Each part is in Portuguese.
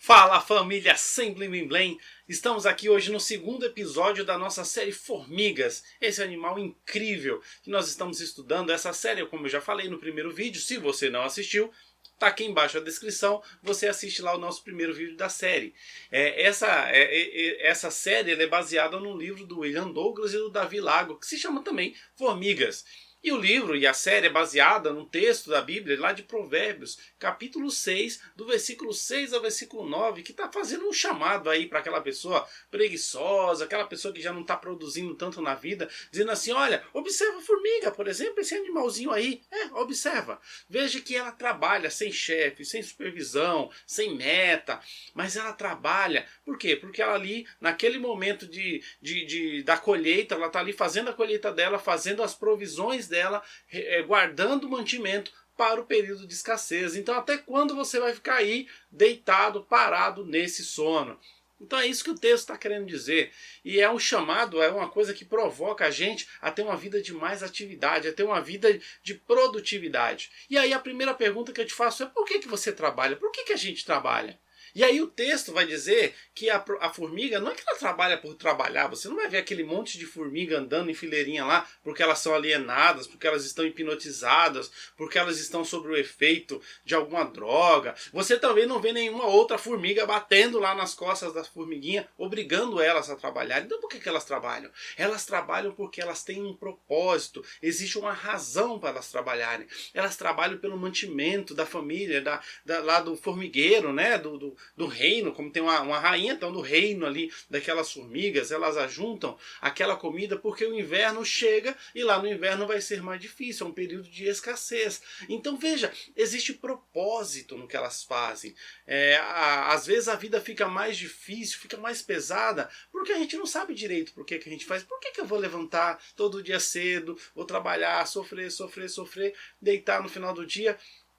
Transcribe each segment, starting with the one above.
Fala família sem blim blim blim, estamos aqui hoje no segundo episódio da nossa série Formigas, esse animal incrível que nós estamos estudando. Essa série, como eu já falei no primeiro vídeo, se você não assistiu, tá aqui embaixo na descrição, você assiste lá o nosso primeiro vídeo da série. Essa série é baseada no livro do William Douglas e do Davi Lago, que se chama também Formigas. E o livro e a série é baseada num texto da Bíblia, lá de Provérbios, capítulo 6, do versículo 6 ao versículo 9, que está fazendo um chamado aí para aquela pessoa preguiçosa, aquela pessoa que já não está produzindo tanto na vida, dizendo assim, olha, observa a formiga, por exemplo, esse animalzinho aí, observa. Veja que ela trabalha sem chefe, sem supervisão, sem meta, mas ela trabalha, por quê? Porque ela ali, naquele momento da colheita, ela está ali fazendo a colheita dela, fazendo as provisões dela, guardando o mantimento para o período de escassez. Então até quando você vai ficar aí deitado, parado nesse sono? Então é isso que o texto está querendo dizer. E é um chamado, é uma coisa que provoca a gente a ter uma vida de mais atividade, a ter uma vida de produtividade. E aí a primeira pergunta que eu te faço é: por que você trabalha? Por que a gente trabalha? E aí o texto vai dizer que a formiga não é que ela trabalha por trabalhar. Você não vai ver aquele monte de formiga andando em fileirinha lá porque elas são alienadas, porque elas estão hipnotizadas, porque elas estão sob o efeito de alguma droga. Você também não vê nenhuma outra formiga batendo lá nas costas da formiguinha, obrigando elas a trabalhar. Então por que elas trabalham? Elas trabalham porque elas têm um propósito, existe uma razão para elas trabalharem. Elas trabalham pelo mantimento da família, lá do formigueiro, né? Do reino, como tem uma rainha, então do reino ali, daquelas formigas, elas ajuntam aquela comida porque o inverno chega e lá no inverno vai ser mais difícil, é um período de escassez. Então veja, existe propósito no que elas fazem. Às vezes a vida fica mais difícil, fica mais pesada, porque a gente não sabe direito por que a gente faz. Por que eu vou levantar todo dia cedo, vou trabalhar, sofrer, deitar no final do dia?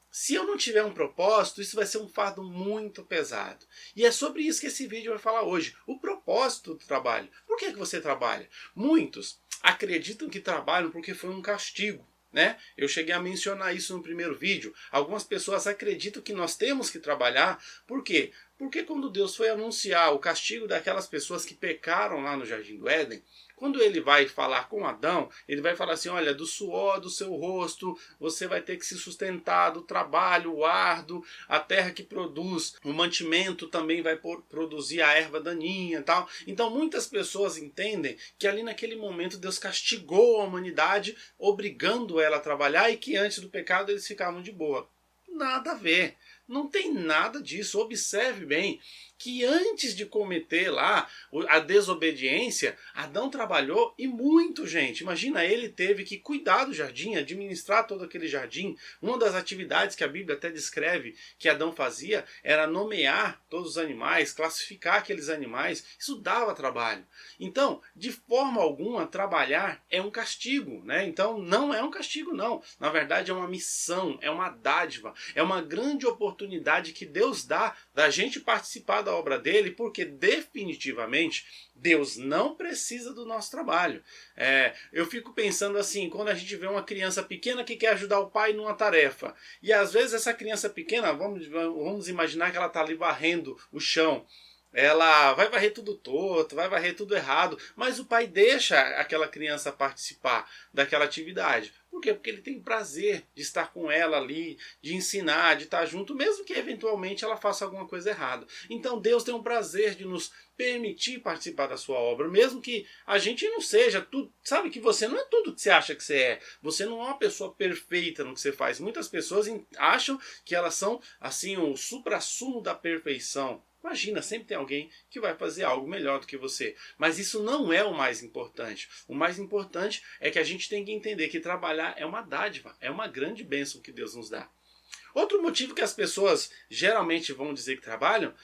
Se eu não tiver um propósito, isso vai ser um fardo muito pesado. E é sobre isso que esse vídeo vai falar hoje. O propósito do trabalho. Por que você trabalha? Muitos acreditam que trabalham porque foi um castigo, né? Eu cheguei a mencionar isso no primeiro vídeo. Algumas pessoas acreditam que nós temos que trabalhar. Por quê? Porque quando Deus foi anunciar o castigo daquelas pessoas que pecaram lá no Jardim do Éden, quando ele vai falar com Adão, ele vai falar assim, olha, do suor do seu rosto, você vai ter que se sustentar do trabalho árduo, a terra que produz o mantimento também vai produzir a erva daninha e tal. Então muitas pessoas entendem que ali naquele momento Deus castigou a humanidade, obrigando ela a trabalhar e que antes do pecado eles ficavam de boa. Nada a ver. Não tem nada disso. Observe bem que antes de cometer lá a desobediência, Adão trabalhou e muito, gente. Imagina, ele teve que cuidar do jardim, administrar todo aquele jardim. Uma das atividades que a Bíblia até descreve que Adão fazia era nomear todos os animais, classificar aqueles animais. Isso dava trabalho. Então, de forma alguma, trabalhar é um castigo, né? Então, não é um castigo, não. Na verdade, é uma missão, é uma dádiva, é uma grande oportunidade que Deus dá da gente participar da obra dele, porque definitivamente Deus não precisa do nosso trabalho. Eu fico pensando assim, quando a gente vê uma criança pequena que quer ajudar o pai numa tarefa, e às vezes essa criança pequena, vamos imaginar que ela está ali varrendo o chão, ela vai varrer tudo torto, vai varrer tudo errado, mas o pai deixa aquela criança participar daquela atividade. Por quê? Porque ele tem prazer de estar com ela ali, de ensinar, de estar junto, mesmo que eventualmente ela faça alguma coisa errada. Então Deus tem um prazer de nos permitir participar da sua obra, mesmo que a gente não seja tudo. Sabe que você não é tudo que você acha que você é. Você não é uma pessoa perfeita no que você faz. Muitas pessoas acham que elas são assim o suprassumo da perfeição. Imagina, sempre tem alguém que vai fazer algo melhor do que você. Mas isso não é o mais importante. O mais importante é que a gente tem que entender que trabalhar é uma dádiva, é uma grande bênção que Deus nos dá. Outro motivo que as pessoas geralmente vão dizer que trabalham,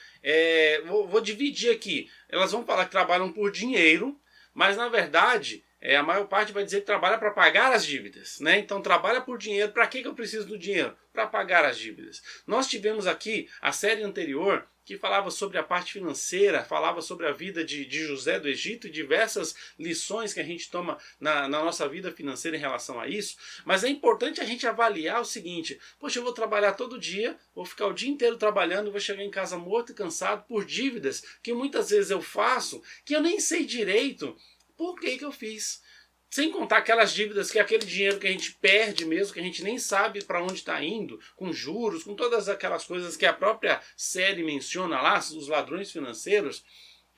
vou dividir aqui. Elas vão falar que trabalham por dinheiro, mas na verdade A maior parte vai dizer que trabalha para pagar as dívidas, né? Então trabalha por dinheiro. Para que eu preciso do dinheiro? Para pagar as dívidas. Nós tivemos aqui a série anterior que falava sobre a parte financeira, falava sobre a vida de José do Egito e diversas lições que a gente toma na nossa vida financeira em relação a isso. Mas é importante a gente avaliar o seguinte: poxa, eu vou trabalhar todo dia, vou ficar o dia inteiro trabalhando, vou chegar em casa morto e cansado por dívidas que muitas vezes eu faço, que eu nem sei direito por que eu fiz. Sem contar aquelas dívidas, que é aquele dinheiro que a gente perde mesmo, que a gente nem sabe para onde está indo, com juros, com todas aquelas coisas que a própria série menciona lá, os ladrões financeiros.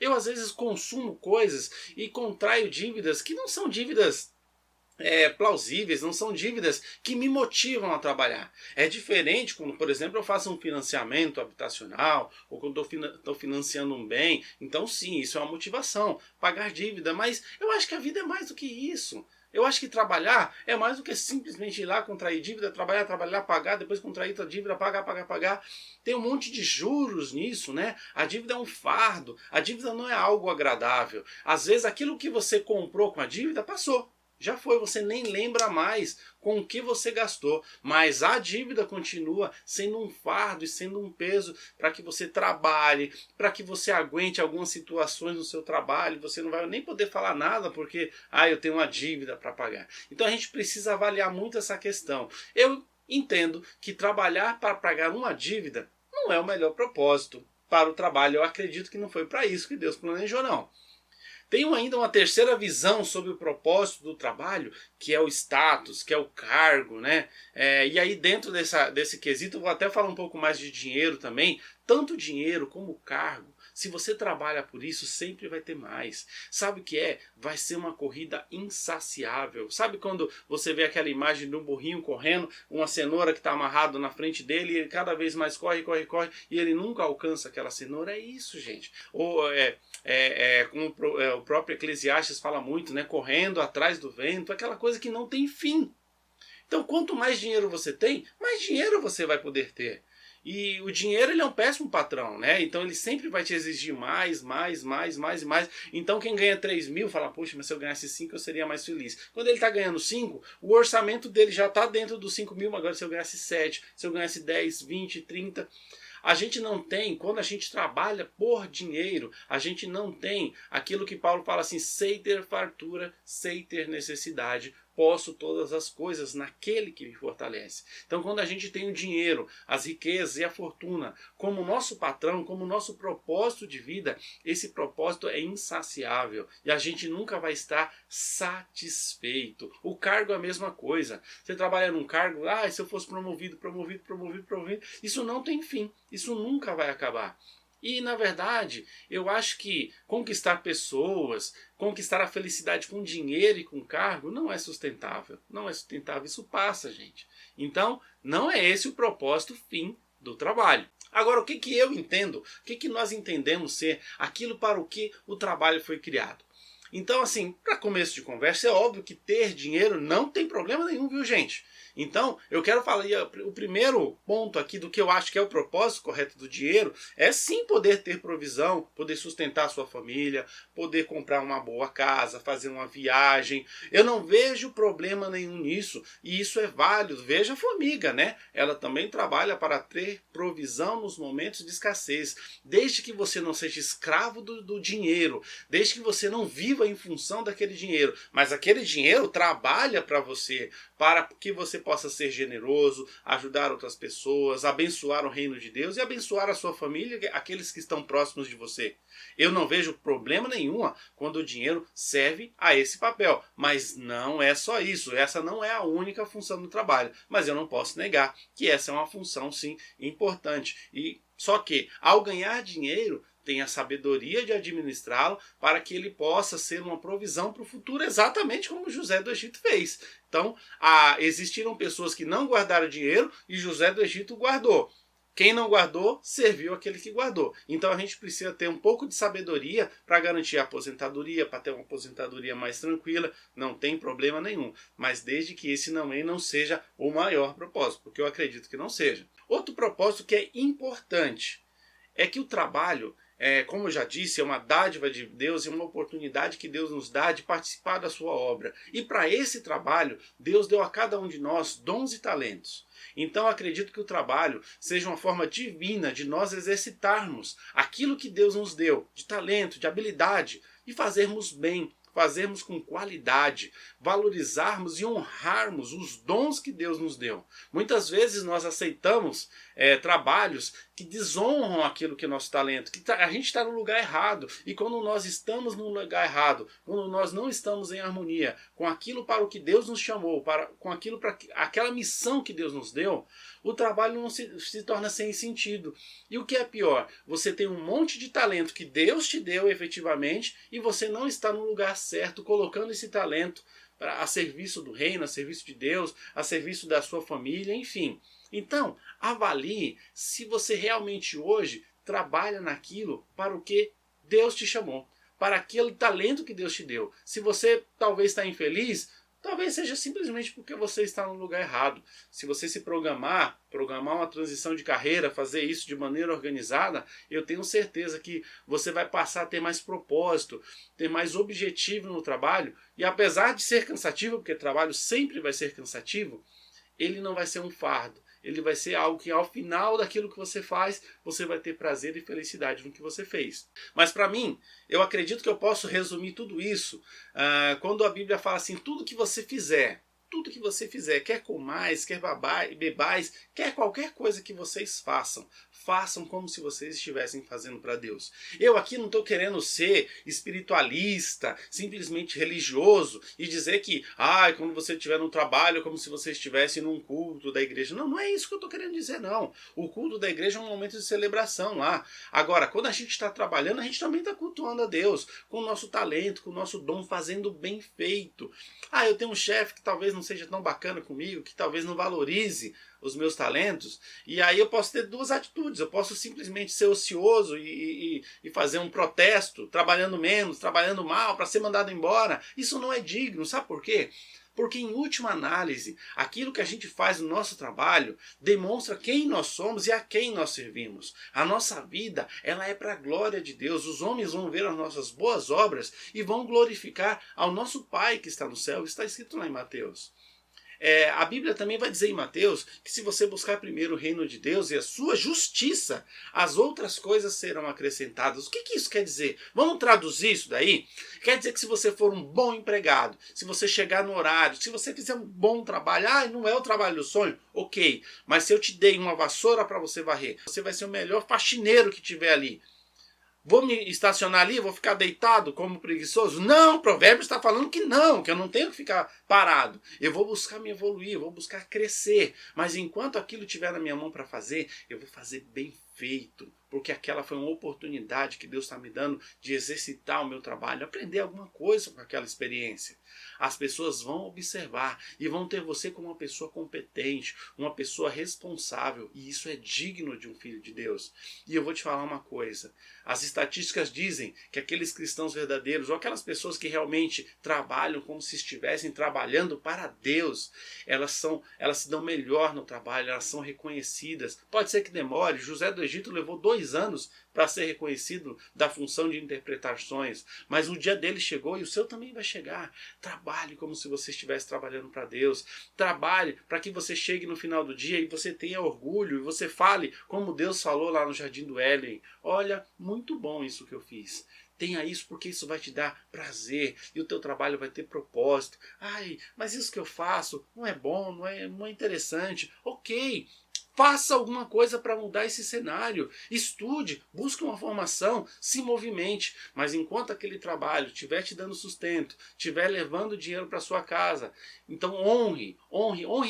Eu às vezes consumo coisas e contraio dívidas que não são dívidas plausíveis, não são dívidas que me motivam a trabalhar. É diferente quando, por exemplo, eu faço um financiamento habitacional ou quando estou financiando um bem. Então sim, isso é uma motivação, pagar dívida, mas eu acho que a vida é mais do que isso. Eu acho que trabalhar é mais do que simplesmente ir lá, contrair dívida, trabalhar, pagar, depois contrair outra dívida, pagar. Tem um monte de juros nisso, né? A dívida é um fardo, a dívida não é algo agradável. Às vezes aquilo que você comprou com a dívida passou. Já foi, você nem lembra mais com o que você gastou, mas a dívida continua sendo um fardo e sendo um peso para que você trabalhe, para que você aguente algumas situações no seu trabalho. Você não vai nem poder falar nada porque eu tenho uma dívida para pagar. Então a gente precisa avaliar muito essa questão. Eu entendo que trabalhar para pagar uma dívida não é o melhor propósito para o trabalho. Eu acredito que não foi para isso que Deus planejou, não. Tenho ainda uma terceira visão sobre o propósito do trabalho, que é o status, que é o cargo, né? E aí dentro desse quesito eu vou até falar um pouco mais de dinheiro também. Tanto dinheiro como cargo, se você trabalha por isso, sempre vai ter mais. Sabe o que é? Vai ser uma corrida insaciável. Sabe quando você vê aquela imagem de um burrinho correndo, uma cenoura que está amarrada na frente dele, e ele cada vez mais corre, e ele nunca alcança aquela cenoura? É isso, gente. Ou como o próprio Eclesiastes fala muito, né? Correndo atrás do vento, aquela coisa que não tem fim. Então, quanto mais dinheiro você tem, mais dinheiro você vai poder ter. E o dinheiro, ele é um péssimo patrão, né? Então ele sempre vai te exigir mais. Então quem ganha 3 mil fala: puxa, mas se eu ganhasse 5 eu seria mais feliz. Quando ele está ganhando 5, o orçamento dele já está dentro dos 5 mil, mas agora se eu ganhasse 7, se eu ganhasse 10, 20, 30... A gente não tem, quando a gente trabalha por dinheiro, a gente não tem aquilo que Paulo fala assim: sei ter fartura, sei ter necessidade, posso todas as coisas naquele que me fortalece. Então quando a gente tem o dinheiro, as riquezas e a fortuna como nosso patrão, como nosso propósito de vida, esse propósito é insaciável e a gente nunca vai estar satisfeito. O cargo é a mesma coisa. Você trabalha num cargo, se eu fosse promovido, isso não tem fim, isso nunca vai acabar. E, na verdade, eu acho que conquistar pessoas, conquistar a felicidade com dinheiro e com cargo não é sustentável. Não é sustentável, isso passa, gente. Então, não é esse o propósito fim do trabalho. Agora, o que eu entendo? O que nós entendemos ser aquilo para o que o trabalho foi criado? Então, assim, para começo de conversa, é óbvio que ter dinheiro não tem problema nenhum, viu, gente? Então, eu quero falar, o primeiro ponto aqui do que eu acho que é o propósito correto do dinheiro é sim poder ter provisão, poder sustentar a sua família, poder comprar uma boa casa, fazer uma viagem. Eu não vejo problema nenhum nisso e isso é válido. Veja a formiga, né? Ela também trabalha para ter provisão nos momentos de escassez. Desde que você não seja escravo do dinheiro, desde que você não viva em função daquele dinheiro, mas aquele dinheiro trabalha para você, para que você possa ser generoso, ajudar outras pessoas, abençoar o reino de Deus e abençoar a sua família, aqueles que estão próximos de você. Eu não vejo problema nenhum quando o dinheiro serve a esse papel, mas não é só isso, essa não é a única função do trabalho, mas eu não posso negar que essa é uma função sim importante. E só que ao ganhar dinheiro, tem a sabedoria de administrá-lo para que ele possa ser uma provisão para o futuro, exatamente como José do Egito fez. Então, existiram pessoas que não guardaram dinheiro e José do Egito guardou. Quem não guardou, serviu aquele que guardou. Então a gente precisa ter um pouco de sabedoria para garantir a aposentadoria, para ter uma aposentadoria mais tranquila, não tem problema nenhum. Mas desde que esse não seja o maior propósito, porque eu acredito que não seja. Outro propósito que é importante é que o trabalho como eu já disse, é uma dádiva de Deus e uma oportunidade que Deus nos dá de participar da sua obra. E para esse trabalho, Deus deu a cada um de nós dons e talentos. Então acredito que o trabalho seja uma forma divina de nós exercitarmos aquilo que Deus nos deu, de talento, de habilidade, e fazermos bem, fazermos com qualidade, valorizarmos e honrarmos os dons que Deus nos deu. Muitas vezes nós aceitamos trabalhos que desonram aquilo que é nosso talento, que a gente está no lugar errado. E quando nós estamos no lugar errado, quando nós não estamos em harmonia com aquilo para o que Deus nos chamou, com aquilo para aquela missão que Deus nos deu, o trabalho não se torna sem sentido. E o que é pior, você tem um monte de talento que Deus te deu efetivamente e você não está no lugar certo, colocando esse talento a serviço do reino, a serviço de Deus, a serviço da sua família, enfim. Então, avalie se você realmente hoje trabalha naquilo para o que Deus te chamou, para aquele talento que Deus te deu. Se você talvez está infeliz, talvez seja simplesmente porque você está no lugar errado. Se você se programar uma transição de carreira, fazer isso de maneira organizada, eu tenho certeza que você vai passar a ter mais propósito, ter mais objetivo no trabalho. E apesar de ser cansativo, porque trabalho sempre vai ser cansativo, ele não vai ser um fardo. Ele vai ser algo que ao final daquilo que você faz, você vai ter prazer e felicidade no que você fez. Mas para mim, eu acredito que eu posso resumir tudo isso quando a Bíblia fala assim, tudo que você fizer, quer comais, quer bebais, quer qualquer coisa que vocês façam como se vocês estivessem fazendo para Deus. Eu aqui não estou querendo ser espiritualista, simplesmente religioso e dizer que quando você estiver no trabalho é como se você estivesse num culto da igreja. Não, não é isso que eu estou querendo dizer, não. O culto da igreja é um momento de celebração lá. Agora, quando a gente está trabalhando, a gente também está cultuando a Deus, com o nosso talento, com o nosso dom, fazendo bem feito. Eu tenho um chefe que talvez não seja tão bacana comigo, que talvez não valorize os meus talentos, e aí eu posso ter duas atitudes. Eu posso simplesmente ser ocioso e fazer um protesto, trabalhando menos, trabalhando mal, para ser mandado embora. Isso não é digno, sabe por quê? Porque em última análise, aquilo que a gente faz no nosso trabalho demonstra quem nós somos e a quem nós servimos. A nossa vida, ela é para a glória de Deus. Os homens vão ver as nossas boas obras e vão glorificar ao nosso Pai que está no céu. Está escrito lá em Mateus. A Bíblia também vai dizer em Mateus que se você buscar primeiro o reino de Deus e a sua justiça, as outras coisas serão acrescentadas. O que isso quer dizer? Vamos traduzir isso daí? Quer dizer que se você for um bom empregado, se você chegar no horário, se você fizer um bom trabalho, não é o trabalho do sonho? Ok, mas se eu te dei uma vassoura para você varrer, você vai ser o melhor faxineiro que tiver ali. Vou me estacionar ali, vou ficar deitado como preguiçoso? Não, o provérbio está falando que não, que eu não tenho que ficar parado. Eu vou buscar me evoluir, eu vou buscar crescer. Mas enquanto aquilo estiver na minha mão para fazer, eu vou fazer bem feito. Porque aquela foi uma oportunidade que Deus está me dando de exercitar o meu trabalho, aprender alguma coisa com aquela experiência. As pessoas vão observar e vão ter você como uma pessoa competente, uma pessoa responsável. E isso é digno de um filho de Deus. E eu vou te falar uma coisa. As estatísticas dizem que aqueles cristãos verdadeiros, ou aquelas pessoas que realmente trabalham como se estivessem trabalhando para Deus, elas se dão melhor no trabalho, elas são reconhecidas. Pode ser que demore. José do Egito levou 2 anos para ser reconhecido da função de interpretar sonhos. Mas o dia dele chegou e o seu também vai chegar. Trabalhe como se você estivesse trabalhando para Deus. Trabalhe para que você chegue no final do dia e você tenha orgulho e você fale como Deus falou lá no Jardim do Éden. Olha, muito bom isso que eu fiz. Tenha isso porque isso vai te dar prazer e o teu trabalho vai ter propósito. Mas isso que eu faço não é bom, não é interessante. Ok. Faça alguma coisa para mudar esse cenário. Estude, busque uma formação, se movimente. Mas enquanto aquele trabalho estiver te dando sustento, estiver levando dinheiro para sua casa, então honre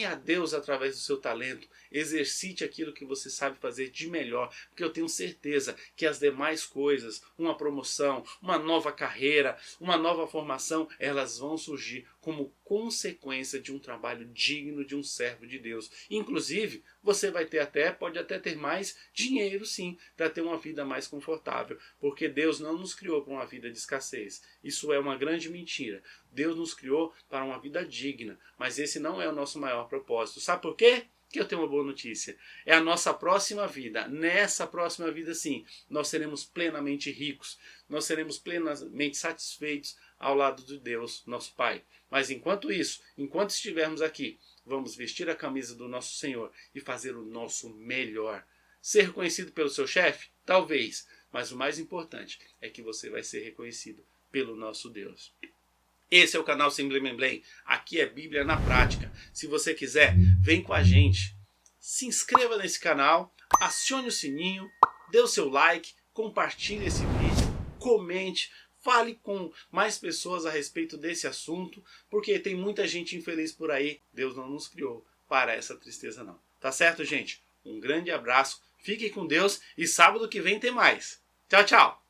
a Deus através do seu talento. Exercite aquilo que você sabe fazer de melhor, porque eu tenho certeza que as demais coisas, uma promoção, uma nova carreira, uma nova formação, elas vão surgir como consequência de um trabalho digno de um servo de Deus. Inclusive, você pode até ter mais dinheiro sim, para ter uma vida mais confortável, porque Deus não nos criou para uma vida de escassez. Isso é uma grande mentira. Deus nos criou para uma vida digna, mas esse não é o nosso maior propósito. Sabe por quê? que eu tenho uma boa notícia. É a nossa próxima vida. Nessa próxima vida, sim, nós seremos plenamente ricos. Nós seremos plenamente satisfeitos ao lado de Deus, nosso Pai. Mas enquanto isso, enquanto estivermos aqui, vamos vestir a camisa do nosso Senhor e fazer o nosso melhor. Ser reconhecido pelo seu chefe? Talvez. Mas o mais importante é que você vai ser reconhecido pelo nosso Deus. Esse é o canal Sem Blém Blém. Aqui é Bíblia na Prática. Se você quiser, vem com a gente. Se inscreva nesse canal, acione o sininho, dê o seu like, compartilhe esse vídeo, comente, fale com mais pessoas a respeito desse assunto, porque tem muita gente infeliz por aí. Deus não nos criou para essa tristeza não. Tá certo, gente? Um grande abraço, fique com Deus e sábado que vem tem mais. Tchau, tchau!